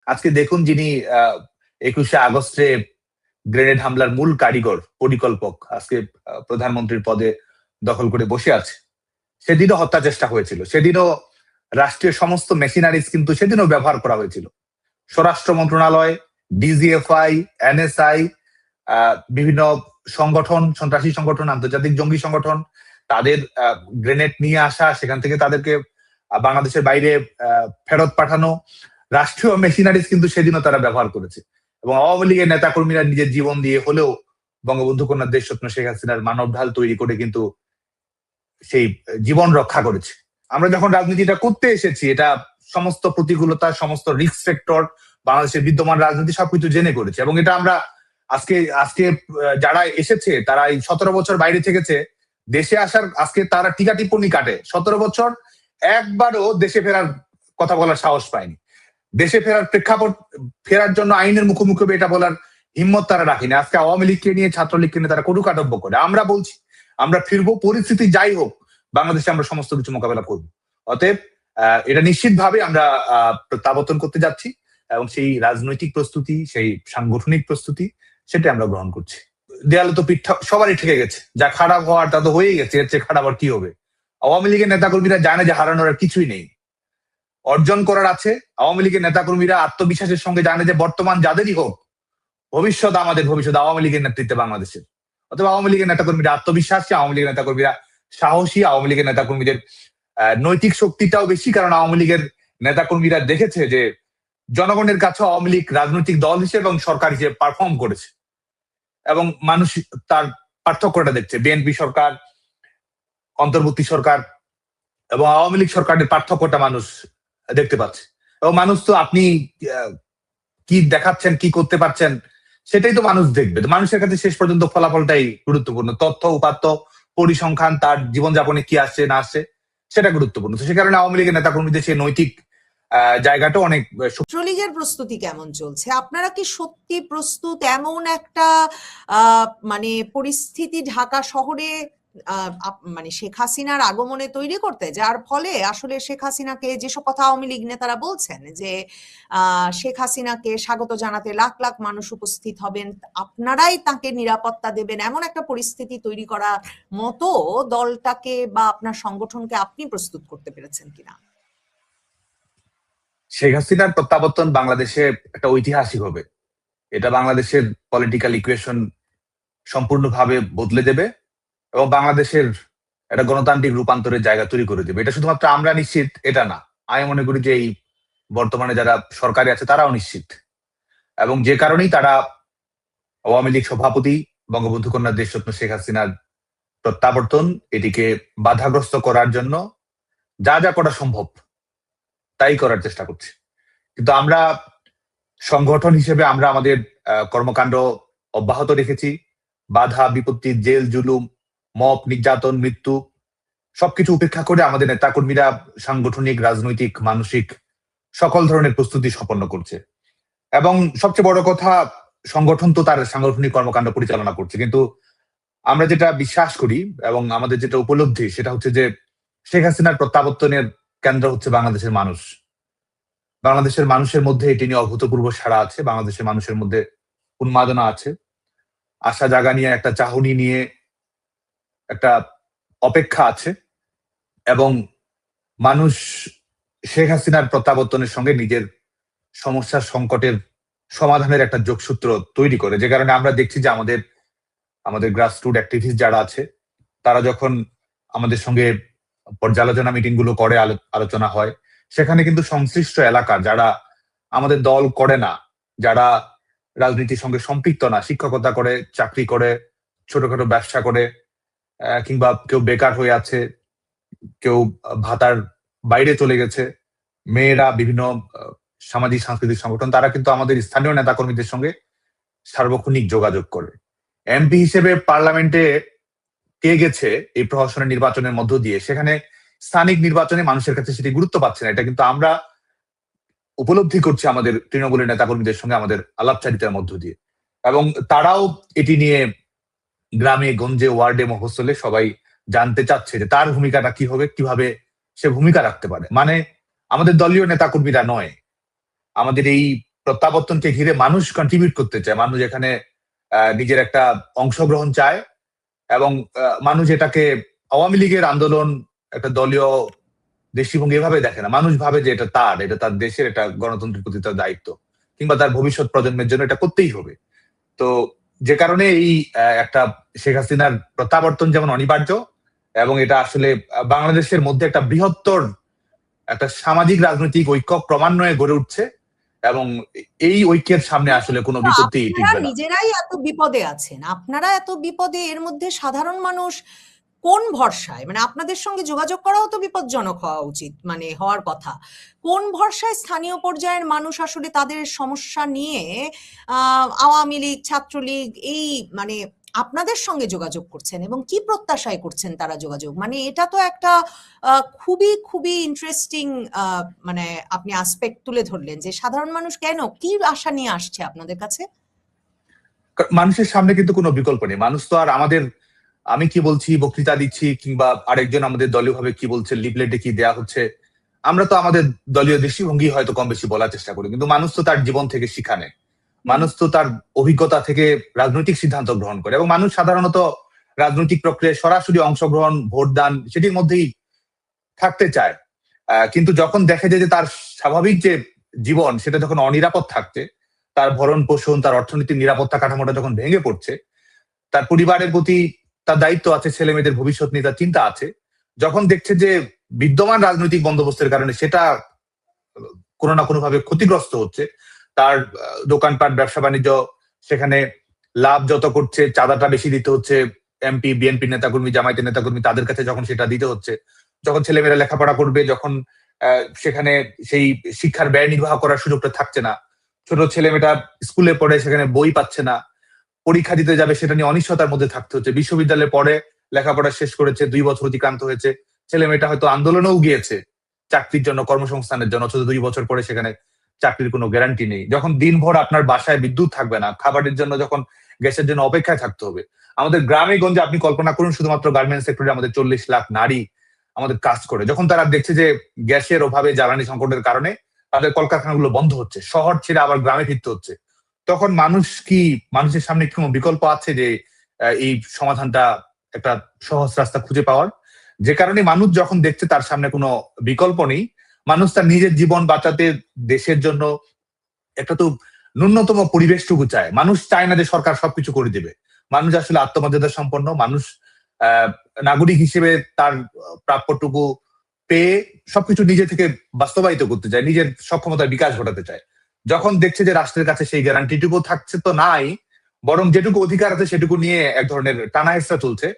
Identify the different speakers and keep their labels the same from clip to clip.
Speaker 1: আজকে দেখুন যিনি 21শে আগস্টে গ্রেনেড হামলার মূল কারিগর পরিকল্পক আজকে প্রধানমন্ত্রীর পদে দখল করে বসে আছে। সেদিনও হত্যা চেষ্টা হয়েছিল, সেদিনও রাষ্ট্রীয় সমস্ত মেশিনারিজ কিন্তু সেদিনও ব্যবহার করা হয়েছিল। স্বরাষ্ট্র মন্ত্রণালয়, ডিজিএফআই, এনএসআই, বিভিন্ন সংগঠন, সন্ত্রাসী সংগঠন, আন্তর্জাতিক জঙ্গি সংগঠন, তাদের গ্রেনেড নিয়ে আসা, সেখান থেকে তাদেরকে বাংলাদেশের বাইরে ফেরত পাঠানো, রাষ্ট্রীয় মেশিনারিজ কিন্তু সেদিনও তারা ব্যবহার করেছে। এবং আওয়ামী লীগের নেতাকর্মীরা নিজের জীবন দিয়ে হলেও বঙ্গবন্ধু কন্যা দেশরত্ন শেখ হাসিনার মানব ঢাল তৈরি করে কিন্তু সেই জীবন রক্ষা করেছে। আমরা যখন রাজনীতিটা করতে এসেছি, এটা সমস্ত প্রতিকূলতা, সমস্ত রিস্ক ফ্যাক্টর, বাংলাদেশের বিদ্যমান রাজনীতি সবকিছু জেনে করেছে। এবং এটা আমরা আজকে যারা এসেছে তারা এই 17 বছর বাইরে থেকেছে, দেশে আসার আজকে তারা টিকা টিপ্পনি কাটে। 17 বছর একবারও দেশে ফেরার কথা বলার সাহস পায়নি। দেশে ফেরার প্রেক্ষাপট, ফেরার জন্য আইনের মুখোমুখি এটা বলার হিম্মত তারা রাখেনি। আজকে আওয়ামী লীগকে নিয়ে, ছাত্রলীগকে নিয়ে তারা কটুকাটব্য করে। আমরা বলছি আমরা ফিরবো, পরিস্থিতি যাই হোক বাংলাদেশে আমরা সমস্ত কিছু মোকাবেলা করবো। অতএব এটা নিশ্চিতভাবে আমরা প্রত্যাবর্তন করতে যাচ্ছি এবং সেই রাজনৈতিক প্রস্তুতি, সেই সাংগঠনিক প্রস্তুতি সেটা আমরা গ্রহণ করছি। দেয়ালে তো পিঠ সবারই ঠেকে গেছে, যা খারাপ হওয়ার তা তো হয়েই গেছে, এর চেয়ে খারাপ আর কি হবে। আওয়ামী লীগের নেতাকর্মীরা জানে যে হারানোর আর কিছুই নেই, অর্জন করার আছে। আওয়ামী লীগের নেতাকর্মীরা আত্মবিশ্বাসের সঙ্গে জানে যে বর্তমান যাদেরই হোক, ভবিষ্যৎ আমাদের, ভবিষ্যৎ আওয়ামী লীগের নেতৃত্বে বাংলাদেশের। অথবা আওয়ামী লীগের নেতাকর্মীরা আত্মবিশ্বাসী, আওয়ামী লীগের নেতাকর্মীরা সাহসী, আওয়ামী লীগের নেতাকর্মীদের নৈতিক শক্তিটাও বেশি, কারণ আওয়ামী লীগের নেতাকর্মীরা দেখেছে যে জনগণের কাছে আওয়ামী লীগ রাজনৈতিক দল হিসেবে এবং সরকার হিসেবে পারফর্ম করেছে এবং মানুষ তার পার্থক্যটা দেখছে। বিএনপি সরকার, অন্তর্বর্তী সরকার এবং আওয়ামী লীগ সরকারের পার্থক্যটা মানুষ দেখতে পাচ্ছে। এবং মানুষ তো আপনি কি দেখাচ্ছেন, কি করতে পারছেন, সেটাই তো মানুষ দেখবে। তো মানুষের কাছে শেষ পর্যন্ত ফলাফলটাই গুরুত্বপূর্ণ। তথ্য, উপাত্ত, পরিসংখ্যান, তার জীবনযাপনে কি আসছে না আসছে সেটা গুরুত্বপূর্ণ। তো সে কারণে আওয়ামী লীগের নেতাকর্মীদের সেই নৈতিক জায়গাটা অনেক।
Speaker 2: ছাত্রলীগের প্রস্তুতি কেমন চলছে? আপনারা কি সত্যি প্রস্তুত এমন একটা মানে পরিস্থিতি ঢাকা শহরে মানে শেখ হাসিনার আগমনে তৈরি করতে, যার ফলে আসলে শেখ হাসিনাকে, যেসব কথা আওয়ামী লীগ নেতারা বলছেন যে শেখ হাসিনাকে স্বাগত জানাতে লাখ লাখ মানুষ উপস্থিত হবেন, আপনারাই তাকে নিরাপত্তা দেবেন, এমন একটা পরিস্থিতি তৈরি করার মতো দলটাকে বা আপনার সংগঠনকে আপনি প্রস্তুত করতে পেরেছেন কিনা?
Speaker 1: শেখ হাসিনার প্রত্যাবর্তন বাংলাদেশে একটা ঐতিহাসিক হবে। এটা বাংলাদেশের পলিটিক্যাল ইকুয়েশন সম্পূর্ণভাবে বদলে দেবে এবং বাংলাদেশের একটা গণতান্ত্রিক রূপান্তরের জায়গা তৈরি করে দেবে। এটা শুধুমাত্র আমরা নিশ্চিত এটা না, আমি মনে করি যে এই বর্তমানে যারা সরকারে আছে তারাও নিশ্চিত। এবং যে কারণেই তারা আওয়ামী লীগ সভাপতি বঙ্গবন্ধু কন্যা দেশরত্ন শেখ হাসিনার প্রত্যাবর্তন এটিকে বাধাগ্রস্ত করার জন্য যা যা করা সম্ভব তাই করার চেষ্টা করছি। কিন্তু আমরা সংগঠন হিসেবে আমরা আমাদের কর্মকাণ্ড অব্যাহত রেখেছি। বাধা বিপত্তি, জেল জুলুম, মব, নির্যাতন, মৃত্যু সবকিছু উপেক্ষা করে আমাদের নেতাকর্মীরা সাংগঠনিক, রাজনৈতিক, মানসিক সকল ধরনের প্রস্তুতি সম্পন্ন করছে। এবং সবচেয়ে বড় কথা, সংগঠন তো তার সাংগঠনিক কর্মকাণ্ড পরিচালনা করছে। কিন্তু আমরা যেটা বিশ্বাস করি এবং আমাদের যেটা উপলব্ধি সেটা হচ্ছে যে শেখ হাসিনার প্রত্যাবর্তনের কেন্দ্র হচ্ছে বাংলাদেশের মানুষ। বাংলাদেশের মানুষের মধ্যে এটি নিয়ে অভূতপূর্ব সাড়া আছে। বাংলাদেশের মানুষের মধ্যে উন্মাদনা আছে, আশা জাগা নিয়ে, একটা চাহনি নিয়ে একটা অপেক্ষা আছে। এবং মানুষ শেখ হাসিনার প্রত্যাবর্তনের সঙ্গে নিজের সমস্যার, সংকটের সমাধানের একটা যোগসূত্র তৈরি করে। যে কারণে আমরা দেখছি যে আমাদের গ্রাসরুট অ্যাক্টিভিস্ট যারা আছে তারা যখন আমাদের সঙ্গে পর্যালোচনা মিটিং গুলো করে, আলোচনা হয়, সেখানে কিন্তু সংশ্লিষ্ট এলাকার যারা আমাদের দল করে না, যারা রাজনীতির সঙ্গে সম্পৃক্ত না, শিক্ষকতা করে, চাকরি করে, ছোটখাটো ব্যবসা করে, কিংবা কেউ বেকার হয়ে আছে, কেউ ভাতার বাইরে চলে গেছে, মেয়েরা, বিভিন্ন সামাজিক সাংস্কৃতিক সংগঠন, তারা কিন্তু আমাদের স্থানীয় নেতাকর্মীদের সঙ্গে সার্বক্ষণিক যোগাযোগ করে। এমপি হিসেবে পার্লামেন্টে কে গেছে এই প্রহসনের নির্বাচনের মধ্য দিয়ে, সেখানে স্থানিক নির্বাচনে মানুষের কাছে সেটি গুরুত্ব পাচ্ছে না। এটা কিন্তু আমরা উপলব্ধি করছি আমাদের তৃণমূলের নেতাকর্মীদের সঙ্গে আমাদের আলাপচারিতার মধ্য দিয়ে। এবং তারাও এটি নিয়ে গ্রামে গঞ্জে, ওয়ার্ডে, মফস্বলে সবাই জানতে চাচ্ছে যে তার ভূমিকাটা কি হবে, কিভাবে সে ভূমিকা রাখতে পারে। মানে আমাদের দলীয় নেতাকর্মীরা নয়, আমাদের এই প্রত্যাবর্তনকে ঘিরে মানুষ কন্ট্রিবিউট করতে চায়, মানুষ এখানে নিজের একটা অংশগ্রহণ চায়, এবং মানুষ এটাকে আওয়ামী লীগের আন্দোলন একটা দলীয় দৃষ্টিভঙ্গি এভাবে দেখে না। মানুষ ভাবে যে এটা তার দেশের, এটা গণতন্ত্রের প্রতি তার দায়িত্ব, কিংবা তার ভবিষ্যৎ প্রজন্মের জন্য এটা করতেই হবে। তো যে কারণে এই একটা শেখ হাসিনার প্রত্যাবর্তন যেমন অনিবার্য, এবং এটা আসলে বাংলাদেশের মধ্যে একটা বৃহত্তর একটা সামাজিক রাজনৈতিক ঐক্য ক্রমান্বয়ে গড়ে উঠছে, এবং এই ঐক্যের সামনে আসলে কোনো বিপত্তি টিকবে না।
Speaker 2: নিজেরাই এত বিপদে আছেন, আপনারা এত বিপদে, এর মধ্যে সাধারণ মানুষ কোন ভরসায়, মানে আপনাদের সঙ্গে যোগাযোগ করাও তো বিপজ্জনক হওয়া উচিত, মানে হওয়ার কথা। কোন ভরসায় স্থানীয় পর্যায়ের মানুষ আসলে তাদের সমস্যা নিয়ে আওয়ামী লীগ, ছাত্রলীগ এই মানে আপনাদের সঙ্গে যোগাযোগ করছেন, এবং কি প্রত্যাশায় করছেন তারা যোগাযোগ? মানে এটা তো একটা খুবই খুবই ইন্টারেস্টিং মানে আপনি আসপেক্ট তুলে ধরলেন, যে সাধারণ মানুষ কেন, কি আশা নিয়ে আসছে আপনাদের কাছে?
Speaker 1: মানুষের সামনে কিন্তু কোনো বিকল্প নেই। মানুষ তো আর আমাদের, আমি কি বলছি, বক্তৃতা দিচ্ছি, কিংবা আরেকজন আমাদের দলীয় ভাবে কি বলছে, লিফলেটে কি দেয়া হচ্ছে, আমরা তো আমাদের দলীয় দৃষ্টিভঙ্গি হয়তো কম বেশি বলার চেষ্টা করি, কিন্তু মানুষ তো তার জীবন থেকে শিক্ষা নেয়, মানুষ তো তার অভিজ্ঞতা থেকে রাজনৈতিক সিদ্ধান্ত গ্রহণ করে, এবং মানুষ সাধারণত রাজনৈতিক প্রক্রিয়ায় সরাসরি অংশগ্রহণ, ভোটদান সেটির মধ্যেই থাকতে চায়। কিন্তু যখন দেখে যে তার স্বাভাবিক যে জীবন, সেটা যখন অনিরাপদ থাকছে, তার ভরণ পোষণ, তার অর্থনীতির নিরাপত্তা কাঠামোটা যখন ভেঙে পড়ছে, তার পরিবারের প্রতি তার দায়িত্ব আছে, ছেলে মেয়েদের ভবিষ্যৎ নিয়ে তার চিন্তা আছে, যখন দেখছে যে বিদ্যমান রাজনৈতিক বন্দোবস্তের কারণে সেটা কোনো না কোনো ভাবে ক্ষতিগ্রস্ত হচ্ছে, তার দোকানপাট, ব্যবসা বাণিজ্য, সেখানে লাভ যত করছে, চাঁদাটা বেশি দিতে হচ্ছে, এমপি, বিএনপি নেতাকর্মী, জামায়াতের নেতাকর্মী, তাদের কাছে যখন সেটা দিতে হচ্ছে, যখন ছেলেমেয়েরা লেখাপড়া করবে, যখন সেখানে সেই শিক্ষার ব্যয় নির্বাহ করার সুযোগটা থাকছে না, ছোট ছেলেমেয়েটা স্কুলে পড়ে সেখানে বই পাচ্ছে না, পরীক্ষা দিতে যাবে সেটা নিয়ে অনিশ্চয়তার মধ্যে থাকতে হচ্ছে, বিশ্ববিদ্যালয়ে পড়ে লেখাপড়া শেষ করেছে, 2 বছর অতিক্রান্ত হয়েছে, ছেলে মেয়েটা হয়তো আন্দোলনেও গিয়েছে চাকরির জন্য, কর্মসংস্থানের জন্য, অথচ 2 বছর পরে সেখানে চাকরির কোনো গ্যারান্টি নেই। যখন দিনভর আপনার বাসায় বিদ্যুৎ থাকবে না, খাবারের জন্য যখন গ্যাসের জন্য অপেক্ষায় থাকতে হবে, আমাদের গ্রামে গঞ্জে আপনি কল্পনা করুন, শুধুমাত্র গার্মেন্টস সেক্টরে আমাদের 40 লাখ নারী আমাদের কাজ করে, যখন তারা দেখছে যে গ্যাসের অভাবে, জ্বালানি সংকটের কারণে তাদের কলকারখানাগুলো বন্ধ হচ্ছে, শহর ছেড়ে আবার গ্রামে ফিরতে হচ্ছে, তখন মানুষের সামনে কি কোনো বিকল্প আছে যে এই সমাধানটা একটা সহজ রাস্তা খুঁজে পাওয়ার? যে কারণে মানুষ যখন দেখছে তার সামনে কোনো বিকল্প নেই, মানুষ তার নিজের জীবন বাঁচাতে দেশের জন্য একটা তো ন্যূনতম পরিবেশটুকু চায়। মানুষ চায় না যে সরকার সবকিছু করে দিবে। মানুষ আসলে আত্মমর্যাদা সম্পন্ন মানুষ, নাগরিক হিসেবে তার প্রাপ্যটুকু পেয়ে সবকিছু নিজে থেকে বাস্তবায়িত করতে চায়, নিজের সক্ষমতার বিকাশ ঘটাতে চায়। যখন দেখছে যে রাষ্ট্রের কাছে সেই গ্যারান্টিটুকু থাকছে তো নাই, বরং যেটুকু অধিকার আছে সেটুকু নিয়ে এক ধরনের টানাহেঁচড়া চলছে,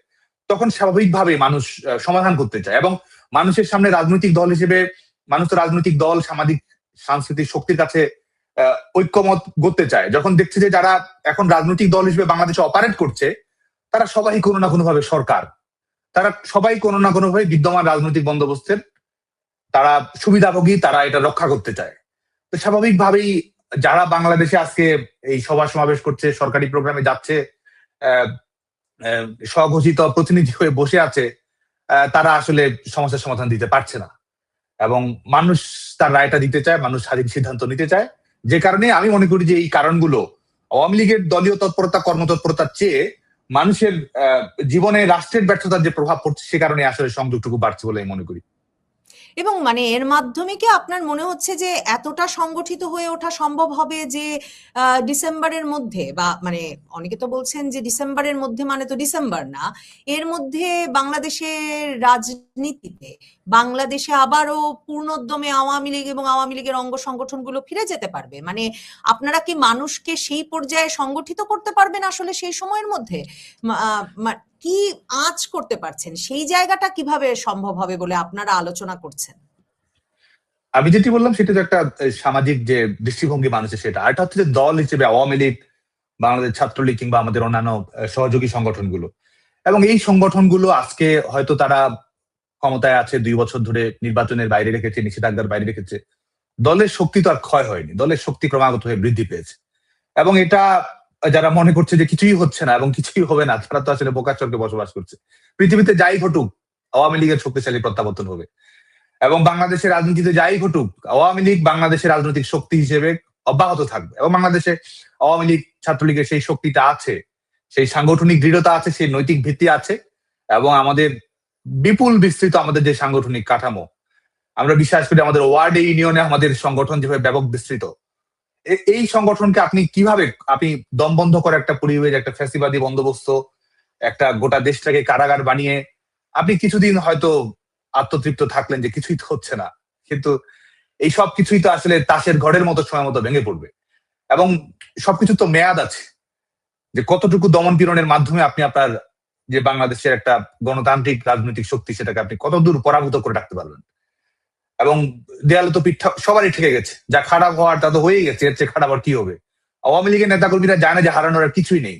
Speaker 1: তখন স্বাভাবিকভাবে মানুষ সমাধান করতে চায়, এবং মানুষের সামনে রাজনৈতিক দল হিসেবে, মানুষ তো রাজনৈতিক দল, সামাজিক সাংস্কৃতিক শক্তির কাছে ঐক্যমত গড়তে চায়। যখন দেখছে যে যারা এখন রাজনৈতিক দল হিসেবে বাংলাদেশে অপারেট করছে, তারা সবাই কোনো না কোনো ভাবে সরকার, তারা সবাই কোনো না কোনো ভাবে বিদ্যমান রাজনৈতিক বন্দোবস্তের তারা সুবিধাভোগী, তারা এটা রক্ষা করতে চায়। তো স্বাভাবিকভাবেই যারা বাংলাদেশে আজকে এই সভা সমাবেশ করছে, সরকারি প্রোগ্রামে যাচ্ছে, স্বঘোষিত প্রতিনিধি হয়ে বসে আছে, তারা আসলে সমস্যার সমাধান দিতে পারছে না, এবং মানুষ তার রায়টা দিতে চায়, মানুষ স্বাধীন সিদ্ধান্ত নিতে চায়। যে কারণে আমি মনে করি যে এই কারণগুলো আওয়ামী লীগের দলীয় তৎপরতা, কর্মতৎপরতার চেয়ে মানুষের জীবনে রাষ্ট্রের ব্যর্থতার যে প্রভাব পড়ছে, সে কারণে আসলে সংযোগটুকু বাড়ছে বলে আমি মনে করি।
Speaker 2: এবং মানে এর মাধ্যমে কি আপনার মনে হচ্ছে যে এতটা সংগঠিত হয়ে ওঠা সম্ভব হবে যে ডিসেম্বরের মধ্যে, বা মানে অনেকে তো বলছেন যে ডিসেম্বরের মধ্যে মানে তো ডিসেম্বর না, এর মধ্যে বাংলাদেশের রাজনীতিতে বাংলাদেশে আবারও পূর্ণোদ্যমে আওয়ামী লীগ এবং আওয়ামী লীগের অঙ্গ সংগঠনগুলো ফিরে যেতে পারবে? মানে আপনারা কি মানুষকে সেই পর্যায়ে সংগঠিত করতে পারবেন আসলে সেই সময়ের মধ্যে? কি আঁচ করতে পারছেন, সেই জায়গাটা কিভাবে সম্ভব হবে বলে আপনারা আলোচনা করছেন?
Speaker 1: আমি যেটি বললাম সেটা তো একটা সামাজিক যে দৃষ্টিভঙ্গি মানুষের, সেটা আর হচ্ছে যে দল হিসেবে আওয়ামী লীগ, বাংলাদেশ ছাত্রলীগ কিংবা আমাদের অন্যান্য সহযোগী সংগঠনগুলো, এবং এই সংগঠনগুলো আজকে হয়তো তারা ক্ষমতায় আছে, 2 বছর ধরে নির্বাচনের বাইরে রেখেছে, নিষেধাজ্ঞার বাইরে রেখেছে, দলের শক্তি তো আর ক্ষয় হয়নি, দলের শক্তি ক্রমাগত হয়ে বৃদ্ধি পেয়েছে। এবং এটা যারা মনে করছে যে কিছুই হচ্ছে না এবং কিছুই হবে না, তারা তো আসলে বোকার চরকে বসবাস করছে। পৃথিবীতে যাই ঘটুক, আওয়ামী লীগের শক্তিশালী প্রত্যাবর্তন হবে, এবং বাংলাদেশের রাজনীতিতে যাই ঘটুক, আওয়ামী লীগ বাংলাদেশের রাজনৈতিক শক্তি হিসেবে অব্যাহত থাকবে। এবং বাংলাদেশে আওয়ামী লীগ ছাত্রলীগের সেই শক্তিটা আছে, সেই সাংগঠনিক দৃঢ়তা আছে, সেই নৈতিক ভিত্তি আছে, এবং আমাদের বিপুল বিস্তৃত আমাদের যে সাংগঠনিক কাঠামো, আমরা বিশ্বাস করি আমাদের ওয়ার্ডে ইউনিয়নে আমাদের সংগঠন যেভাবে ব্যাপক বিস্তৃত, এই সংগঠনকে আপনি কিভাবে আপনি দমবন্ধ করে একটা পরিবেশ, একটা ফ্যাসিবাদী বন্দোবস্ত, একটা গোটা দেশটাকে কারাগার বানিয়ে আপনি কিছুদিন হয়তো আত্মতৃপ্ত থাকলেন যে কিছুই তো হচ্ছে না, কিন্তু এই সব কিছুই তো আসলে তাসের ঘরের মতো সময় মতো ভেঙে পড়বে। এবং সবকিছু তো মেয়াদ আছে, যে কতটুকু দমন পীড়নের মাধ্যমে আপনি আপনার যে বাংলাদেশের একটা গণতান্ত্রিক রাজনৈতিক শক্তি সেটাকে আপনি কতদূর পরাভূত করে রাখতে পারবেন। এবং দেয়ালে তো পিঠ সবারই ঠেকে গেছে, যা খারাপ হওয়ার তা তো হয়েই গেছে, এর চেয়ে খারাপ আর কি হবে। আওয়ামী লীগের নেতাকর্মীরা জানে যে হারানোর আর কিছুই নেই,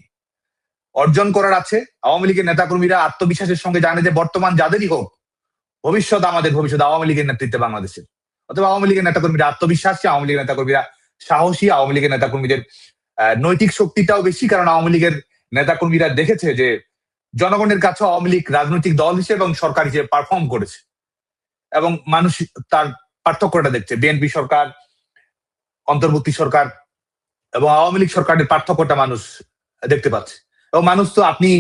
Speaker 1: অর্জন করার আছে। আওয়ামী লীগের নেতাকর্মীরা আত্মবিশ্বাসের সঙ্গে জানে যে বর্তমান যাদেরই হোক, ভবিষ্যৎ আমাদের, ভবিষ্যৎ আওয়ামী লীগের নেতৃত্বে বাংলাদেশের। অথবা আওয়ামী লীগের নেতাকর্মীরা আত্মবিশ্বাসী, আওয়ামী লীগের নেতাকর্মীরা সাহসী, আওয়ামী লীগের নেতাকর্মীদের নৈতিক শক্তিটাও বেশি, কারণ আওয়ামী লীগের নেতাকর্মীরা দেখেছে যে জনগণের কাছে আওয়ামী লীগ রাজনৈতিক দল হিসেবে এবং সরকার হিসেবে পারফর্ম করেছে, এবং মানুষ তার পার্থক্যটা দেখছে। বিএনপি সরকার, অন্তর্বর্তী সরকার এবং আওয়ামী লীগ সরকারের পার্থক্যটা মানুষ দেখতে পাচ্ছে। এবং মানুষ তো আপনি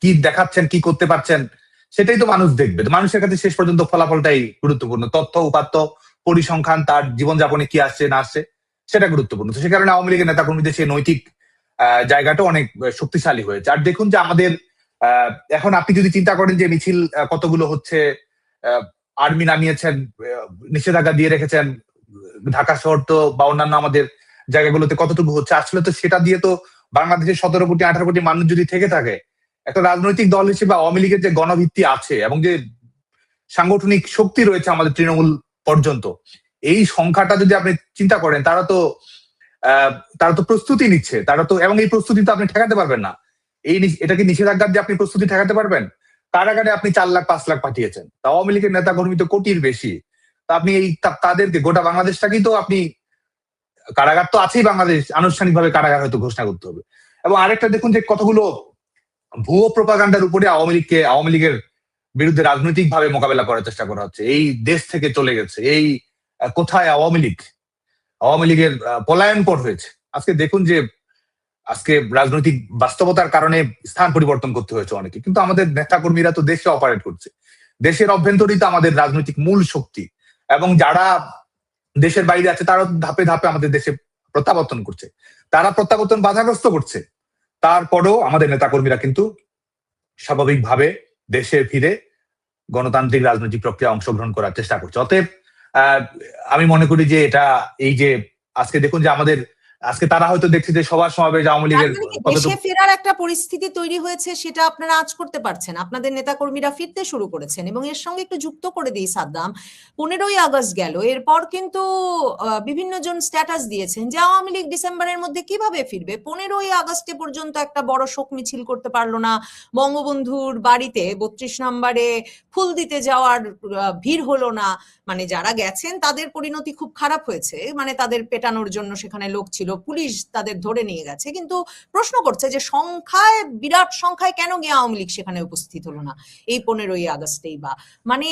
Speaker 1: কি দেখাচ্ছেন, কি করতে পারছেন, সেটাই তো মানুষ দেখবে। তো মানুষের কাছে শেষ পর্যন্ত ফলাফলটাই গুরুত্বপূর্ণ, তথ্য উপাত্ত পরিসংখ্যান, তার জীবনযাপনে কি আসছে না আসছে সেটা গুরুত্বপূর্ণ। তো সে কারণে আওয়ামী লীগের নেতাকর্মীদের সেই নৈতিক জায়গাটা অনেক শক্তিশালী হয়েছে। আর দেখুন যে আমাদের এখন আপনি যদি চিন্তা করেন যে মিছিল কতগুলো হচ্ছে, আর্মি নামিয়েছেন, নিষেধাজ্ঞা দিয়ে রেখেছেন, ঢাকা শহর তো বা অন্যান্য আমাদের জায়গাগুলোতে কতটুকু হচ্ছে, আসলে তো সেটা দিয়ে তো বাংলাদেশের 17 কোটি 18 কোটি মানুষ যদি থেকে থাকে, একটা রাজনৈতিক দল হিসেবে আওয়ামী লীগের যে গণভিত্তি আছে এবং যে সাংগঠনিক শক্তি রয়েছে আমাদের তৃণমূল পর্যন্ত, এই সংখ্যাটা যদি আপনি চিন্তা করেন, তারা তো প্রস্তুতি নিচ্ছে, তারা তো, এবং এই প্রস্তুতি তো আপনি ঠেকাতে পারবেন না। এটাকে নিষেধাজ্ঞা দিয়ে আপনি প্রস্তুতি ঠেকাতে পারবেন? কারাগারে আপনি 4 লাখ 5 লাখ পাঠিয়েছেন, তা আওয়ামী লীগের নেতা কর্মী তো কোটির বেশি। তা আপনি তাদেরকে, গোটা বাংলাদেশটাকেই তো আপনি, কারাগার তো আছেই বাংলাদেশ, আনুষ্ঠানিকভাবে কারাগার হয়তো ঘোষণা করতে হবে। এবং আরেকটা দেখুন যে কতগুলো ভুয়ো প্রোপাগান্ডার উপরে আওয়ামী লীগের বিরুদ্ধে রাজনৈতিক ভাবে মোকাবেলা করার চেষ্টা করা হচ্ছে। এই দেশ থেকে চলে গেছে, এই কোথায় আওয়ামী লীগের পলায়ন পর হয়েছে। আজকে দেখুন যে আজকে রাজনৈতিক বাস্তবতার কারণে স্থান পরিবর্তন করতে হয়েছে অনেকে, কিন্তু আমাদের নেতাকর্মীরা তো দেশে অপারেট করছে, দেশের অভ্যন্তরীণ তো আমাদের রাজনৈতিক মূল শক্তি, এবং যারা দেশের বাইরে আছে তারা ধাপে ধাপে আমাদের দেশে প্রত্যাবর্তন করছে, তারা প্রত্যাবর্তন বাধাগ্রস্ত করছে। তারপরেও আমাদের নেতাকর্মীরা কিন্তু স্বাভাবিকভাবে দেশে ফিরে গণতান্ত্রিক রাজনৈতিক প্রক্রিয়া অংশগ্রহণ করার চেষ্টা করছে। অতএব আমি মনে করি যে এটা, এই যে আজকে দেখুন যে আমাদের আজকে তারা হয়তো দেখছে যে সভা সমাবেশ আওয়ামী লীগের
Speaker 2: দেশে ফেরার একটা পরিস্থিতি তৈরি হয়েছে, সেটা আপনারা আজ করতে পারছেন, আপনাদের নেতাকর্মীরা ফিরতে শুরু করেছেন। এবং এর সঙ্গে একটু যুক্ত করে দিই সাদ্দাম, 15ই আগস্ট গেল, এরপর কিন্তু বিভিন্ন জন স্ট্যাটাস দিয়েছেন যে আওয়ামী লীগ ডিসেম্বরের মধ্যে কিভাবে ফিরবে। 15ই আগস্টে পর্যন্ত একটা বড় শোক মিছিল করতে পারলো না, বঙ্গবন্ধুর বাড়িতে 32 নম্বরে ফুল দিতে যাওয়ার ভিড় হলো না। মানে যারা গেছেন তাদের পরিণতি খুব খারাপ হয়েছে, মানে তাদের পেটানোর জন্য সেখানে লোক ছিল, পুলিশ তাদের ধরে নিয়ে গেছে। কিন্তু প্রশ্ন করছে যে সংখ্যায়, বিরাট সংখ্যায় কেন গিয়ে আওয়ামী লীগ সেখানে উপস্থিত হলো না এই 15ই আগস্টেই? বা মানে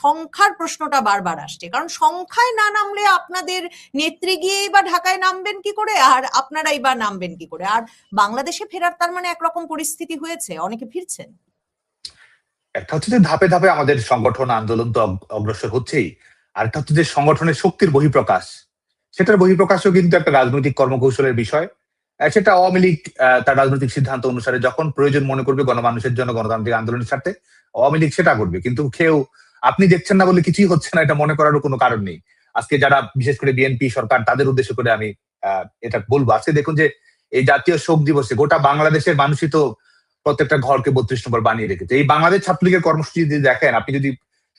Speaker 2: সংখ্যার প্রশ্নটা বারবার আসছে, কারণ সংখ্যায় না নামলে আপনাদের নেত্রী গিয়েই বা ঢাকায় নামবেন কি করে, আর আপনারাই বা নামবেন কি করে? আর বাংলাদেশে ফেরার তার মানে একরকম পরিস্থিতি হয়েছে, অনেকে ফিরছেন।
Speaker 1: একটা হচ্ছে যে ধাপে ধাপে আমাদের সংগঠন আন্দোলন তো অগ্রসর হচ্ছেই, আর একটা হচ্ছে যে সংগঠনের শক্তির বহিঃপ্রকাশ, সেটার বহিঃপ্রকাশও কিন্তু একটা রাজনৈতিক কর্মকৌশলের বিষয়। সেটা আওয়ামী লীগ তার রাজনৈতিক সিদ্ধান্ত অনুসারে যখন প্রয়োজন মনে করবে গণমানুষের জন্য, গণতান্ত্রিক আন্দোলনের স্বার্থে, আওয়ামী লীগ সেটা করবে। কিন্তু কেউ আপনি দেখছেন না বলে কিছুই হচ্ছে না, এটা মনে করারও কোনো কারণ নেই। আজকে যারা বিশেষ করে বিএনপি সরকার, তাদের উদ্দেশ্য করে আমি এটা বলবো, আজকে দেখুন যে এই জাতীয় শোক দিবসে গোটা বাংলাদেশের মানুষই তো প্রত্যেকটা ঘরকে 32 নম্বর বানিয়ে রেখেছে। এই বাংলাদেশ ছাত্রলীগের কর্মসূচি যদি দেখেন, আপনি যদি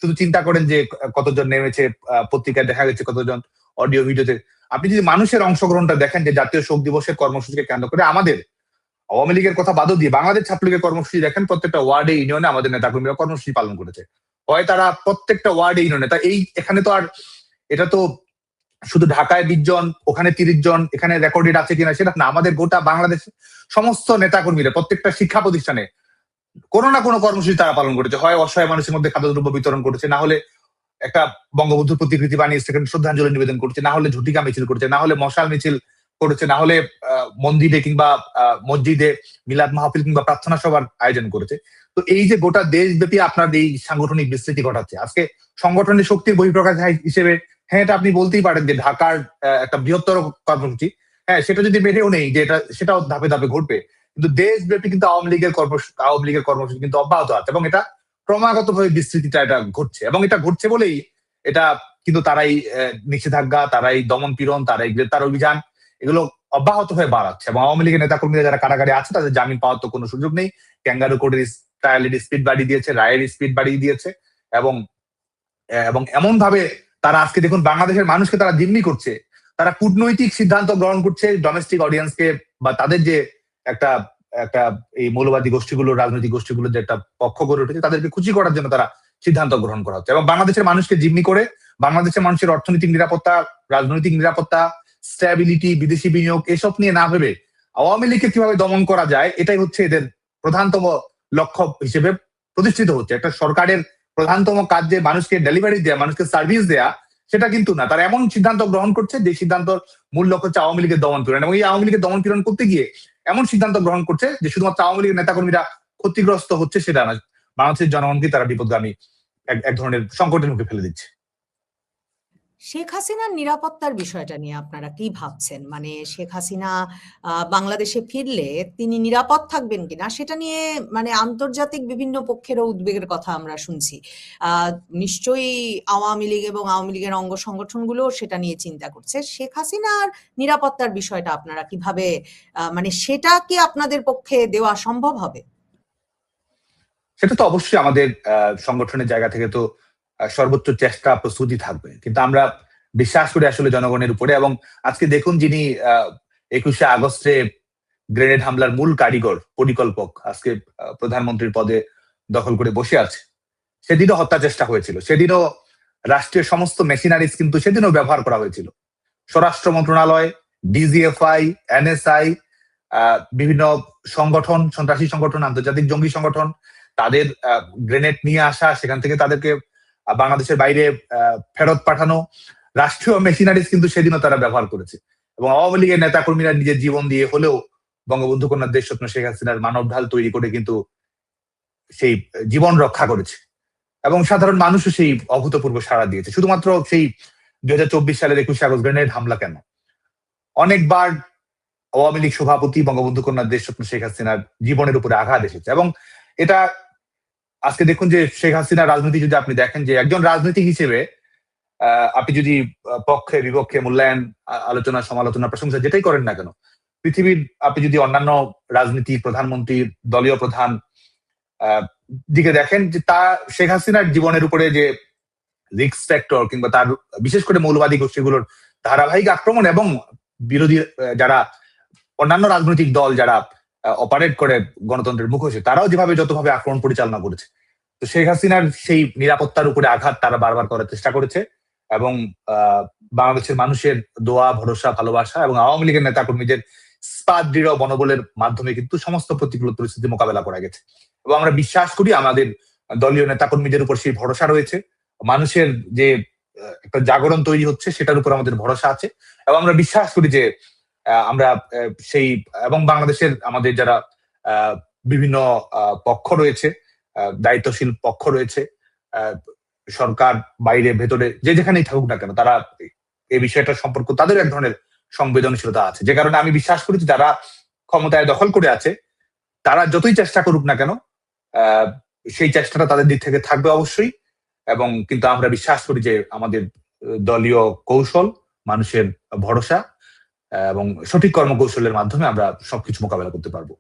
Speaker 1: শুধু চিন্তা করেন যে কতজন নেমেছে, পত্রিকায় দেখা গেছে কতজন, অডিও ভিডিওতে, আপনি যদি মানুষের অংশগ্রহণটা দেখেন যে জাতীয় শোক দিবসের কর্মসূচিকে কেন্দ্র করে আমাদের আওয়ামী লীগের কথা বাদও দিয়ে বাংলাদেশ ছাত্রলীগের কর্মসূচি দেখেন, প্রত্যেকটা ওয়ার্ডে ইউনিয়নে আমাদের নেতাকর্মীরা কর্মসূচি পালন করেছে। হয় তারা প্রত্যেকটা ওয়ার্ডে ইউনিয়নে, তা এখানে তো আর, এটা তো শুধু ঢাকায় 20 জন, ওখানে 30 জন, এখানে রেকর্ডেড আছে কিনা সেটা না, আমাদের গোটা বাংলাদেশে সমস্ত নেতাকর্মীরা প্রত্যেকটা শিক্ষা প্রতিষ্ঠানে কোনো না কোনো কর্মসূচি তারা পালন করেছে। হয় অসহায় মানুষের মধ্যে খাদ্যদ্রব্য বিতরণ করেছে, না হলে একটা বঙ্গবন্ধুর প্রতিকৃতি বানিয়ে সেখানে শ্রদ্ধাঞ্জলি নিবেদন করছে, না হলে ঝুটিকা মিছিল করছে, না হলে মশাল মিছিল করেছে, না হলে মন্দিরে কিংবা মসজিদে মিলাদ মাহফিল কিংবা প্রার্থনা সভার আয়োজন করেছে। তো এই যে গোটা দেশব্যাপী আপনার এই সাংগঠনিক বিস্তৃতি ঘটাচ্ছে আজকে সংগঠনের শক্তির বহিঃপ্রকাশ হিসেবে, হ্যাঁ এটা আপনি বলতেই পারেন যে ঢাকার একটা বৃহত্তর কর্মসূচি, হ্যাঁ সেটা যদি বেড়েও নেই যে সেটাও ধাপে ধাপে ঘটবে, কিন্তু দেশব্যাপী কিন্তু আওয়ামী লীগের কর্মসূচি কিন্তু অব্যাহত আছে এবং এটা ক্রমাগতভাবে বিস্তৃতিটা এটা ঘটছে, এবং এটা ঘটছে বলেই এটা কিন্তু তারাই নিষেধাজ্ঞা, তারাই দমন পীড়ন, তারাই গ্রেপ্তার অভিযান এগুলো অব্যাহত হয়ে বাড়াচ্ছে। এবং আওয়ামী লীগের নেতাকর্মীরা যারা কারাগারে আছে তাদের জামিন পাওয়ার তো কোনো সুযোগ নেই। ক্যাঙ্গারু কোর্টের ট্রায়ালের স্পিড বাড়িয়ে দিয়েছে, রায়ের স্পিড বাড়িয়ে দিয়েছে, এবং এবং এমন ভাবে তারা আজকে দেখুন বাংলাদেশের মানুষকে তারা জিম্মি করছে, তারা কূটনৈতিক সিদ্ধান্ত গ্রহণ করছে ডোমেস্টিক অডিয়েন্সকে বা তাদের যে একটা একটা এই মৌলবাদী গোষ্ঠীগুলো, রাজনৈতিক গোষ্ঠীগুলোর যে একটা পক্ষ গড়ে উঠেছে তাদেরকে খুশি করার জন্য তারা সিদ্ধান্ত গ্রহণ করা হচ্ছে। এবং বাংলাদেশের মানুষকে জিম্মি করে বাংলাদেশের মানুষের অর্থনৈতিক নিরাপত্তা, রাজনৈতিক নিরাপত্তা, স্ট্যাবিলিটি, বিদেশি বিনিয়োগ এসব নিয়ে না ভেবে আওয়ামী লীগকে কিভাবে দমন করা যায় এটাই হচ্ছে এদের প্রধানতম লক্ষ্য হিসেবে প্রতিষ্ঠিত হচ্ছে। একটা সরকারের প্রধানতম কাজ যে মানুষকে ডেলিভারি দেয়া, মানুষকে সার্ভিস দেয়া, সেটা কিন্তু না, তারা এমন সিদ্ধান্ত গ্রহণ করছে যে সিদ্ধান্ত মূল লক্ষ্য হচ্ছে আওয়ামী লীগের দমন পীড়ন, এবং এই আওয়ামী লীগের দমন পীড়ন করতে গিয়ে এমন সিদ্ধান্ত গ্রহণ করছে যে শুধুমাত্র আওয়ামী লীগের নেতাকর্মীরা ক্ষতিগ্রস্ত হচ্ছে সেটা না, বাংলাদেশের জনগণকে তারা বিপদগামী এক ধরনের সংকটের মুখে ফেলে দিচ্ছে।
Speaker 2: শেখ হাসিনার নিরাপত্তার বিষয়টা নিয়ে আপনারা কি ভাবছেন? মানে শেখ হাসিনা বাংলাদেশে ফিরলে তিনি নিরাপদ থাকবেন কিনা সেটা নিয়ে মানে আন্তর্জাতিক বিভিন্ন পক্ষেরও উদ্বেগের কথা আমরা শুনছি। নিশ্চয়ই আওয়ামী লীগ এবং আওয়ামী লীগের অঙ্গ সংগঠনগুলো সেটা নিয়ে চিন্তা করছে। শেখ হাসিনার নিরাপত্তার বিষয়টা আপনারা কিভাবে মানে সেটা কি আপনাদের পক্ষে দেওয়া সম্ভব হবে?
Speaker 1: সেটা তো অবশ্যই আমাদের সংগঠনের জায়গা থেকে তো সর্বোচ্চ চেষ্টা প্রস্তুতি থাকবে, কিন্তু আমরা বিশ্বাস করি আসলে জনগণের উপরে। এবং আজকে দেখুন যিনি 21শে আগস্টে গ্রেনেড হামলার মূল কারিগর, পরিকল্পক আজকে প্রধানমন্ত্রীর পদে দখল করে বসে আছে, সেদিনও হত্যা চেষ্টা হয়েছিল, সেদিনও রাষ্ট্রীয় সমস্ত মেশিনারিজ কিন্তু সেদিনও ব্যবহার করা হয়েছিল। স্বরাষ্ট্র মন্ত্রণালয়, ডিজিএফআই, এনএসআই, বিভিন্ন সংগঠন, সন্ত্রাসী সংগঠন, আন্তর্জাতিক জঙ্গি সংগঠন, তাদের গ্রেনেড নিয়ে আসা, সেখান থেকে তাদেরকে বাংলাদেশের বাইরে ফেরত পাঠানো, রাষ্ট্রীয় মেশিনারিজ কিন্তু সেদিনও তারা ব্যবহার করেছে। এবং আওয়ামী লীগের নেতা কর্মীরা নিজের জীবন দিয়ে হলেও বঙ্গবন্ধু কন্যার দেশরত্ন শেখ হাসিনার মানব ঢাল তৈরি করে কিন্তু সেই জীবন রক্ষা করেছে, এবং সাধারণ মানুষও সেই অভূতপূর্ব সাড়া দিয়েছে। শুধুমাত্র সেই 2024 সালের 21শে আগস্ট গ্রেনেড হামলা কেন, অনেকবার আওয়ামী লীগ সভাপতি বঙ্গবন্ধু কন্যার দেশরত্ন শেখ হাসিনার জীবনের উপরে আঘাত এসেছে। এবং এটা আজকে দেখুন যে শেখ হাসিনার রাজনীতি যদি আপনি দেখেন, যে একজন রাজনীতিক হিসেবে আপনি যদি পক্ষে বিপক্ষে মূল্যায়ন, আলোচনা, সমালোচনা, প্রশংসা যেটাই করেন না কেন, পৃথিবীর আপনি যদি অন্যান্য রাজনীতি, প্রধানমন্ত্রী, দলীয় প্রধান দিকে দেখেন, যে তা শেখ হাসিনার জীবনের উপরে যে রিস্ক ফ্যাক্টর কিংবা তার বিশেষ করে মৌলবাদী গোষ্ঠীগুলোর ধারাবাহিক আক্রমণ এবং বিরোধী যারা অন্যান্য রাজনৈতিক দল যারা অপারেট করে গণতন্ত্রের মুখোশে, তারাও যেভাবে যতভাবে আক্রমণ পরিচালনা করেছে, তো শেখ হাসিনার সেই নিরাপত্তার উপরে আঘাত তারা বারবার করার চেষ্টা করেছে। এবং বাংলাদেশের মানুষের দোয়া, ভরসা, ভালোবাসা এবং আওয়ামী লীগের নেতা কর্মীদের ইস্পাত দৃঢ় মনোবলের মাধ্যমে কিন্তু সমস্ত প্রতিকূল পরিস্থিতি মোকাবেলা করা গেছে। এবং আমরা বিশ্বাস করি আমাদের দলীয় নেতা কর্মীদের উপর সেই ভরসা রয়েছে, মানুষের যে একটা জাগরণ তৈরি হচ্ছে সেটার উপর আমাদের ভরসা আছে। এবং আমরা বিশ্বাস করি যে আমরা সেই, এবং বাংলাদেশের আমাদের যারা বিভিন্ন পক্ষ রয়েছে, দায়িত্বশীল পক্ষ রয়েছে, সরকার বাইরে ভেতরে যে যেখানেই থাকুক না কেন, তারা এই বিষয়টা সম্পর্কে তাদের এক ধরনের সংবেদনশীলতা আছে, যে কারণে আমি বিশ্বাস করি যারা ক্ষমতায় দখল করে আছে তারা যতই চেষ্টা করুক না কেন সেই চেষ্টাটা তাদের দিক থেকে থাকবে অবশ্যই। এবং কিন্তু আমরা বিশ্বাস করি যে আমাদের দলীয় কৌশল, মানুষের ভরসা এবং সঠিক কর্মকৌশলের মাধ্যমে আমরা সবকিছু মোকাবেলা করতে পারবো।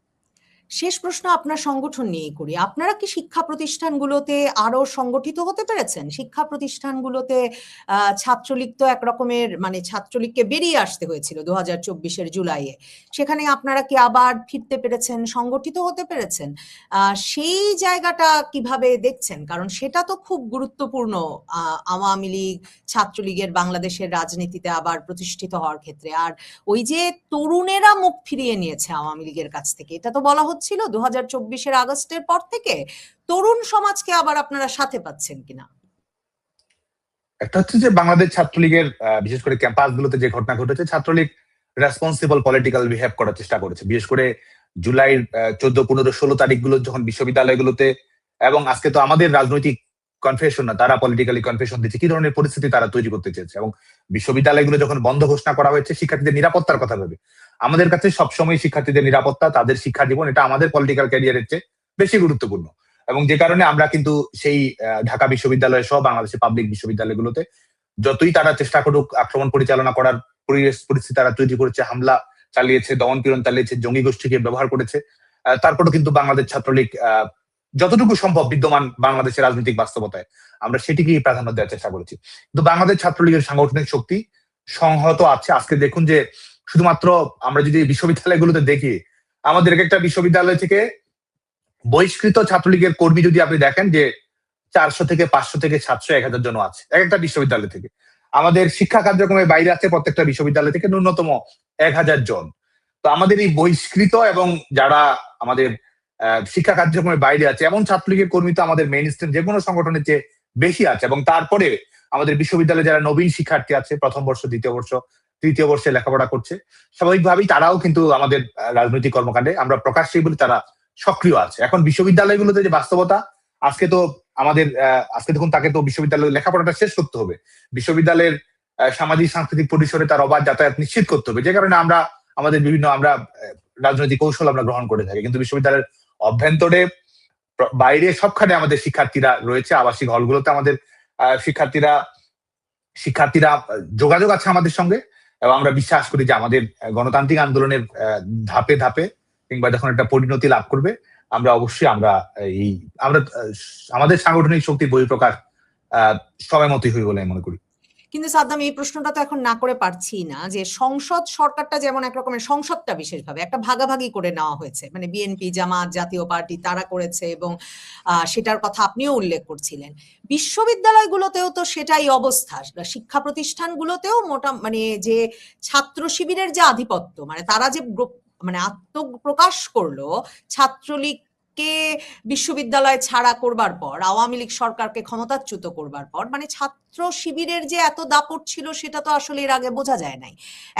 Speaker 2: শেষ প্রশ্ন আপনার সংগঠন নিয়ে করি। আপনারা কি শিক্ষা প্রতিষ্ঠানগুলোতে আরো সংগঠিত হতে পেরেছেন? শিক্ষা প্রতিষ্ঠানগুলোতে ছাত্রলীগ তো একরকমের মানে ছাত্রলীগকে বেরিয়ে আসতে হয়েছিল 2024-এর জুলাইয়ে, সেখানে আপনারা কি আবার ফিরতে পেরেছেন, সংগঠিত হতে পেরেছেন? সেই জায়গাটা কিভাবে দেখছেন? কারণ সেটা তো খুব গুরুত্বপূর্ণ আওয়ামী লীগ, ছাত্রলীগের বাংলাদেশের রাজনীতিতে আবার প্রতিষ্ঠিত হওয়ার ক্ষেত্রে। আর ওই যে তরুণেরা মুখ ফিরিয়ে নিয়েছে আওয়ামী লীগের কাছ থেকে, এটা তো বলা ছিল 2024-এর আগস্টের পর থেকে, তরুণ সমাজকে আবার আপনারা সাথে পাচ্ছেন কিনা?
Speaker 1: একটা হচ্ছে যে বাংলাদেশ ছাত্রলীগের বিশেষ করে ক্যাম্পাস গুলোতে যে ঘটনা ঘটেছে, ছাত্রলীগ রেসপন্সিবল পলিটিক্যাল বিহেভ করার চেষ্টা করেছে। বিশেষ করে জুলাইয়ের 14, 15, 16 তারিখগুলো যখন বিশ্ববিদ্যালয়গুলোতে, এবং আজকে তো আমাদের রাজনৈতিক কনফেশন না, তারা পলিটিক্যালি কনফেশন দিচ্ছে, কি ধরনের পরিস্থিতি তারা তৈরি করতে চেয়েছে। এবং বিশ্ববিদ্যালয়গুলো যখন বন্ধ ঘোষণা করা হয়েছে শিক্ষার্থীদের নিরাপত্তার কথা ভেবে, আমাদের কাছে সবসময় শিক্ষার্থীদের নিরাপত্তা, তাদের শিক্ষা জীবন, এটা আমাদের পলিটিক্যাল ক্যারিয়ারের চেয়ে বেশি গুরুত্বপূর্ণ। এবং যে কারণে আমরা কিন্তু সেই ঢাকা বিশ্ববিদ্যালয় সহ বাংলাদেশের পাবলিক বিশ্ববিদ্যালয়গুলোতে যতই তারা চেষ্টা করুক আক্রমণ পরিচালনা করার পরিস্থিতি তারা তৈরি করেছে, হামলা চালিয়েছে, দমন-পীড়ন চালিয়েছে, জঙ্গি গোষ্ঠীকে ব্যবহার করেছে, তারপরেও কিন্তু বাংলাদেশ ছাত্রলীগ যতটুকু সম্ভব বিদ্যমান বাংলাদেশের রাজনৈতিক বাস্তবতায় আমরা সেটিকেই প্রাধান্য দেওয়ার চেষ্টা করেছি। কিন্তু বাংলাদেশ ছাত্রলীগের সাংগঠনিক শক্তি সংহত আছে। আজকে দেখুন যে শুধুমাত্র আমরা যদি বিশ্ববিদ্যালয়গুলোতে দেখি, আমাদের এক একটা বিশ্ববিদ্যালয় থেকে বহিষ্কৃত ছাত্রলীগের কর্মী যদি আপনি দেখেন যে 400 থেকে 500 থেকে 700, 1000 জন আছে এক একটা বিশ্ববিদ্যালয় থেকে। আমাদের শিক্ষা কার্যক্রমের বাইরে আছে প্রত্যেকটা বিশ্ববিদ্যালয় থেকে ন্যূনতম 1000 জন। তো আমাদের এই বহিষ্কৃত এবং যারা আমাদের শিক্ষা কার্যক্রমের বাইরে আছে এমন ছাত্রলীগের কর্মী তো আমাদের মেইন স্ট্রিম যে কোনো সংগঠনের চেয়ে বেশি আছে। এবং তারপরে আমাদের বিশ্ববিদ্যালয়ে যারা নবীন শিক্ষার্থী আছে, প্রথম বর্ষ, দ্বিতীয় বর্ষ, তৃতীয় বর্ষে লেখাপড়া করছে, স্বাভাবিকভাবেই তারাও কিন্তু আমাদের রাজনৈতিক কর্মকাণ্ডে আমরা প্রকাশ্যেই বলি তারা সক্রিয় আছে। এখন বিশ্ববিদ্যালয়গুলোতে যে বাস্তবতা, আজকে তো আমাদের আজকে দেখুন তাকে তো বিশ্ববিদ্যালয়ের লেখাপড়াটা শেষ করতে হবে, বিশ্ববিদ্যালয়ের সামাজিক সাংস্কৃতিক পরিসরে তার অবাধ যাতায়াত নিশ্চিত করতে হবে, যে কারণে আমরা আমাদের বিভিন্ন রাজনৈতিক কৌশল আমরা গ্রহণ করে থাকি। কিন্তু বিশ্ববিদ্যালয়ের অভ্যন্তরে, বাইরে সবখানে আমাদের শিক্ষার্থীরা রয়েছে, আবাসিক হলগুলোতে আমাদের শিক্ষার্থীরা যোগাযোগ আছে আমাদের সঙ্গে। এবং আমরা বিশ্বাস করি যে আমাদের গণতান্ত্রিক আন্দোলনের ধাপে ধাপে কিংবা যখন একটা পরিণতি লাভ করবে, আমরা অবশ্যই আমাদের সাংগঠনিক শক্তির বহিঃপ্রকাশ সময় মতোই হই বলে মনে করি।
Speaker 2: কিন্তু সাদ্দাম, এই প্রশ্নটা তো এখন না করে পারছি না যে সংসদ সরকারটা যেমন এক রকমের, সংসদটা বিশেষভাবে একটা ভাগাভাগি করে নেওয়া হয়েছে, মানে বিএনপি, জামাত, জাতীয় পার্টি তারা করেছে, এবং সেটার কথা আপনিও উল্লেখ করছিলেন। বিশ্ববিদ্যালয়গুলোতেও তো সেটাই অবস্থা, শিক্ষা প্রতিষ্ঠানগুলোতেও মানে যে ছাত্র শিবিরের যে আধিপত্য, মানে তারা যে মানে আত্মপ্রকাশ করলো ছাত্রলীগকে বিশ্ববিদ্যালয় ছাড়া করবার পর, আওয়ামী লীগ সরকারকে ক্ষমতাচ্যুত করবার পর, মানে ছাত্র শিবিরের যে এত দাপট ছিল সেটা তো আসলে এর আগে বোঝা যায় নাই।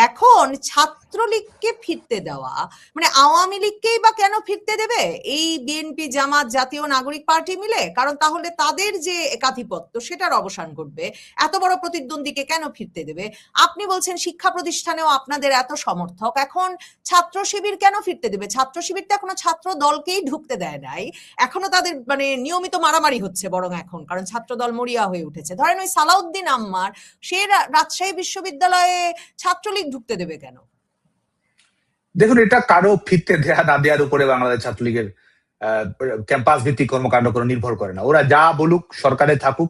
Speaker 2: এখন ছাত্রলীগকে ফিরতে দেওয়া, মানে আওয়ামী লীগকেই বা কেন ফিরতে দেবে এই বিএনপি, জামাত, জাতীয় নাগরিক পার্টি মিলে? কারণ তাহলে তাদের যে একাধিপত্য সেটার অবসান ঘটবে। এত বড় প্রতিদ্বন্দ্বীকে কেন ফিরতে দেবে? আপনি বলছেন শিক্ষা প্রতিষ্ঠানেও আপনাদের এত সমর্থক, এখন ছাত্র শিবির কেন ফিরতে দেবে? ছাত্র শিবির তো এখনো ছাত্র দলকেই ঢুকতে দেয় নাই, এখনো তাদের মানে নিয়মিত মারামারি হচ্ছে বরং এখন, কারণ ছাত্র দল মরিয়া হয়ে উঠেছে। ধরেন ওই সালাউদ্দিন আম্মার, সে রাজশাহী বিশ্ববিদ্যালয়ে ছাত্রলীগ ঢুকতে দেবে কেন?
Speaker 1: দেখুন, এটা কারো ফিরতে দেয়া না দেওয়ার উপরে বাংলাদেশ ছাত্রলীগের ক্যাম্পাস ভিত্তিক কর্মকাণ্ড করে নির্ভর করে না। ওরা যা বলুক, সরকারে থাকুক,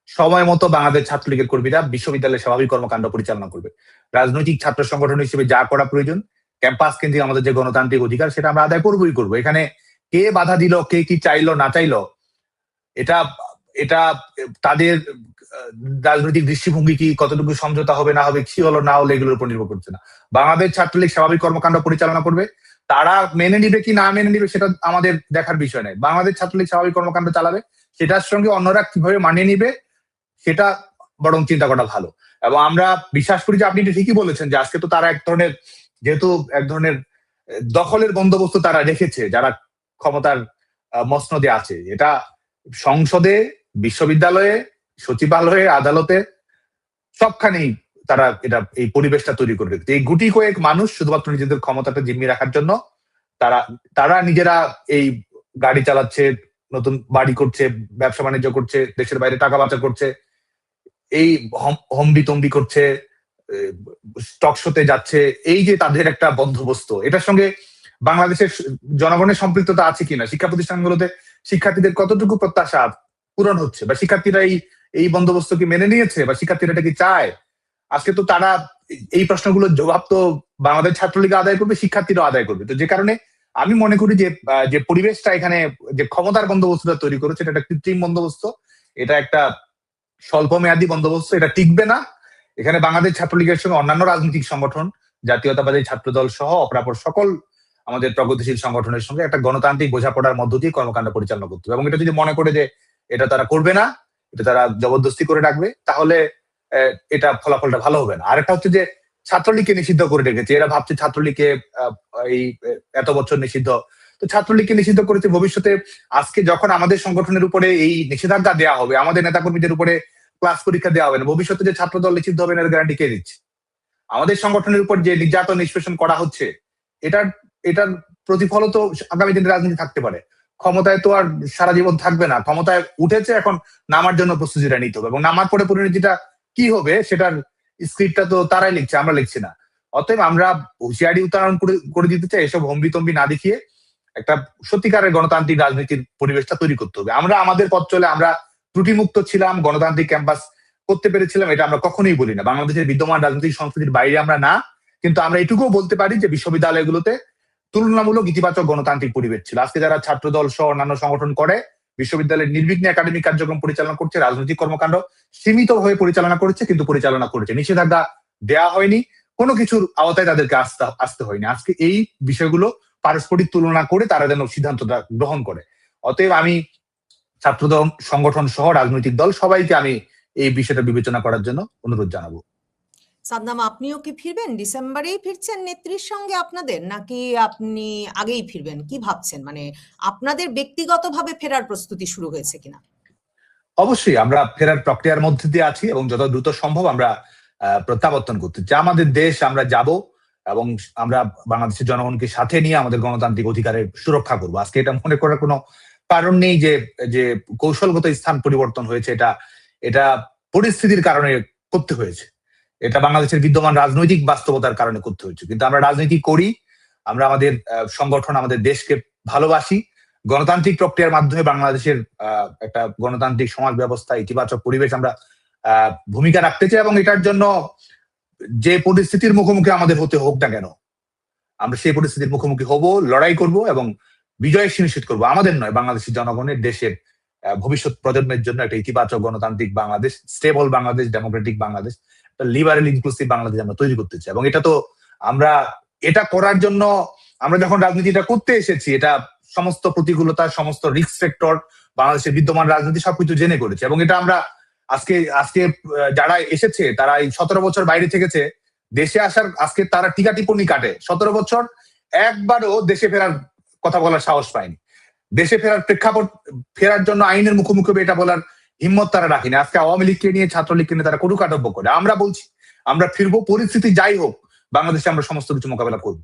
Speaker 1: সময় মতো বাংলাদেশ ছাত্রলীগের কর্মীরা বিশ্ববিদ্যালয়ের স্বাভাবিক কর্মকাণ্ড পরিচালনা করবে। রাজনৈতিক ছাত্র সংগঠন হিসেবে যা করা প্রয়োজন, ক্যাম্পাস কেন্দ্রিক আমাদের যে গণতান্ত্রিক অধিকার, সেটা আমরা আদায় করবোই করবো। এখানে কে বাধা দিল, কে কি চাইলো না চাইলো, এটা তাদের রাজনৈতিক দৃষ্টিভঙ্গি কি, কতটুকু সমঝোতা হবে না হবে, কি হলো না হলো, এগুলোর উপর নির্ভর করছে না। বাংলাদেশ ছাত্রলীগ স্বাভাবিক কর্মকাণ্ড পরিচালনা করবে, তারা মেনে নিবে কি না মেনে নিবে সেটা আমাদের দেখার বিষয় নয়। বাংলাদেশ ছাত্রলীগ স্বাভাবিক কর্মকাণ্ড চালাবে, সেটার সঙ্গে অন্যরা কিভাবে মানিয়ে নিবে সেটা বরং চিন্তা করা ভালো। এবং আমরা বিশ্বাস করি যে আপনি ঠিকই বলেছেন যে আজকে তো তারা যেহেতু এক ধরনের দখলের বন্দোবস্ত তারা রেখেছে, যারা ক্ষমতার মসনদে আছে, এটা সংসদে, বিশ্ববিদ্যালয়ে, সচিবালয়ে, আদালতে, সবখানেই তারা এই পরিবেশটা তৈরি করবে। এই গুটি কয়েক মানুষ শুধুমাত্র নিজেদের ক্ষমতাটা জিম্মি রাখার জন্য তারা নিজেরা এই গাড়ি চালাচ্ছে, নতুন বাড়ি করছে, ব্যবসা বাণিজ্য করছে, দেশের বাইরে টাকা পাচার করছে, এই হম্বি তম্বি করছে, টক শোতে যাচ্ছে। এই যে তাদের একটা বন্দোবস্ত, এটার সঙ্গে বাংলাদেশের জনগণের সম্পৃক্ততা আছে কিনা, শিক্ষা প্রতিষ্ঠানগুলোতে শিক্ষার্থীদের কতটুকু প্রত্যাশা পূরণ হচ্ছে, বা শিক্ষার্থীরা এই বন্দোবস্ত কি মেনে নিয়েছে, বা শিক্ষার্থীরা এটা কি চায়, আজকে তো তারা এই প্রশ্নগুলোর জবাব তো বাংলাদেশ ছাত্রলীগ আদায় করবে, শিক্ষার্থীরাও আদায় করবে। তো যে কারণে আমি মনে করি যে পরিবেশটা এখানে যে ক্ষমতার বন্দোবস্তটা তৈরি করেছে, এটা একটা কৃত্রিম বন্দোবস্ত, এটা একটা স্বল্প মেয়াদী বন্দোবস্ত, এটা টিকবে না। এখানে বাংলাদেশ ছাত্রলীগের সঙ্গে অন্যান্য রাজনৈতিক সংগঠন, জাতীয়তাবাদী ছাত্রদল সহ অপরাপর সকল আমাদের প্রগতিশীল সংগঠনের সঙ্গে একটা গণতান্ত্রিক বোঝাপড়ার মধ্য দিয়ে কর্মকাণ্ড পরিচালনা করতে হবে। এবং এটা যদি মনে করে যে এটা তারা করবে না, এটা তারা জবরদস্তি করে রাখবে, তাহলে এটা ফলাফলটা ভালো হবে না। আরেকটা হচ্ছে যে ছাত্রলীগকে নিষিদ্ধ করে রেখেছে, এরা ভাবছে ছাত্রলীগকে এই এত বছর নিষিদ্ধ, তো ছাত্রলীগকে নিষিদ্ধ করেছে। ভবিষ্যতে আজকে যখন আমাদের সংগঠনের উপরে এই নিষেধাজ্ঞা দেওয়া হবে, আমাদের নেতাকর্মীদের উপরে ক্লাস পরীক্ষা দেওয়া হবে না, ভবিষ্যতে যে ছাত্রদল নিষিদ্ধ হবে না এর গ্যারান্টি কে দিচ্ছে? আমাদের সংগঠনের উপর যে নির্যাতন নিষ্পেষণ করা হচ্ছে, এটার প্রতিফলন তো আগামী দিনে রাজনীতি থাকতে পারে। ক্ষমতায় তো আর সারা জীবন থাকবে না, ক্ষমতায় উঠেছে, এখন নামার জন্য প্রস্তুতিটা নিতে হবে, এবং নামার পরে পরিণতিটা কি হবে সেটার স্ক্রিপ্টটা তো তারাই লিখছে, আমরা লিখছি না। অতএব আমরা হুঁশিয়ারি উচ্চারণ করে দিতে চাই, এসব হম্বিতম্বি না দেখিয়ে একটা সত্যিকারের গণতান্ত্রিক রাজনীতির পরিবেশটা তৈরি করতে হবে। আমরা আমাদের পথ চলে আমরা ত্রুটিমুক্ত ছিলাম, গণতান্ত্রিক ক্যাম্পাস করতে পেরেছিলাম, এটা আমরা কখনোই বলি না। বাংলাদেশের বিদ্যমান রাজনৈতিক সংস্কৃতির বাইরে আমরা না, কিন্তু আমরা এটুকুও বলতে পারি যে বিশ্ববিদ্যালয়গুলোতে তুলনামূলক ইতিবাচক গণতান্ত্রিক পরিবেশ ছিল। আজকে যারা ছাত্রদল সহ অন্যান্য সংগঠন করে বিশ্ববিদ্যালয়ের নির্বিঘ্নে একাডেমিক কার্যক্রম পরিচালনা করছে, রাজনৈতিক কর্মকাণ্ড সীমিত হয়ে পরিচালনা করেছে, কিন্তু পরিচালনা করেছে, নিষেধাজ্ঞা দেওয়া হয়নি, কোনো কিছুর আওতায় তাদেরকে আসতে হয়নি। আজকে এই বিষয়গুলো পারস্পরিক তুলনা করে তারা যেন সিদ্ধান্তটা গ্রহণ করে। অতএব আমি ছাত্রদল সংগঠন সহ রাজনৈতিক দল সবাইকে আমি এই বিষয়টা বিবেচনা করার জন্য অনুরোধ জানাবো।
Speaker 2: সাদ্দাম, আপনিও কি ফিরবেন? ডিসেম্বরেই ফিরছেন নেত্রীর সঙ্গে আপনাদের, নাকি আপনি আগেই ফিরবেন? কি ভাবছেন? মানে আপনাদের ব্যক্তিগতভাবে ফেরার প্রস্তুতি শুরু হয়েছে কিনা?
Speaker 1: অবশ্যই আমরা ফেরার প্রক্রিয়ার মধ্যে দিয়ে আছি, এবং যত দ্রুত সম্ভব আমরা প্রত্যাবর্তন করতে চাই। আমাদের দেশ, আমরা যাব এবং আমরা বাংলাদেশের জনগণকে সাথে নিয়ে আমাদের গণতান্ত্রিক অধিকারের সুরক্ষা করবো। আজকে এটা মনে করার কোনো কারণ নেই যে কৌশলগত স্থান পরিবর্তন হয়েছে, এটা পরিস্থিতির কারণে করতে হয়েছে, এটা বাংলাদেশের বিদ্যমান রাজনৈতিক বাস্তবতার কারণে করতে হয়েছে। কিন্তু আমরা রাজনীতি করি, আমরা আমাদের সংগঠন, আমাদের দেশকে ভালোবাসি, গণতান্ত্রিক প্রক্রিয়ার মাধ্যমে বাংলাদেশের একটা গণতান্ত্রিক সমাজ ব্যবস্থা, ইতিবাচক পরিবেশ আমরা ভূমিকা রাখতে চাই, এবং এটার জন্য যে পরিস্থিতির মুখোমুখি আমাদের হতে হোক না কেন, আমরা সেই পরিস্থিতির মুখোমুখি হব, লড়াই করব এবং বিজয় সুনিশ্চিত করবো। আমাদের নয়, বাংলাদেশের জনগণের, দেশের ভবিষ্যৎ প্রজন্মের জন্য একটা ইতিবাচক গণতান্ত্রিক বাংলাদেশ, স্টেবল বাংলাদেশ, ডেমোক্রেটিক বাংলাদেশ, একটা লিবারেল ইনক্লুসিভ বাংলাদেশ আমরা তৈরি করতে চাই। এবং এটা তো আমরা এটা করার জন্য আমরা যখন রাজনীতিটা করতে এসেছি, এটা সমস্ত প্রতিকূলতা, সমস্ত রিস্ক ফ্যাক্টর বাংলাদেশের বিদ্যমান রাজনীতি সবকিছু জেনে করেছে। এবং এটা আমরা আজকে যারা এসেছে তারা এই 17 বছর বাইরে থেকেছে, দেশে আসার আজকে তারা টিকা টিপ্পনি কাটে, 17 বছর একবারও দেশে ফেরার কথা বলার সাহস পায়নি, দেশে ফেরার জন্য আইনের মুখোমুখি হবে এটা বলার হিম্মত তারা রাখেনি। আজকে আওয়ামী লীগকে নিয়ে, ছাত্রলীগকে নিয়ে তারা কটু কাটব্য করে। আমরা বলছি আমরা ফিরবো, পরিস্থিতি যাই হোক বাংলাদেশে আমরা সমস্ত কিছু মোকাবেলা করবো।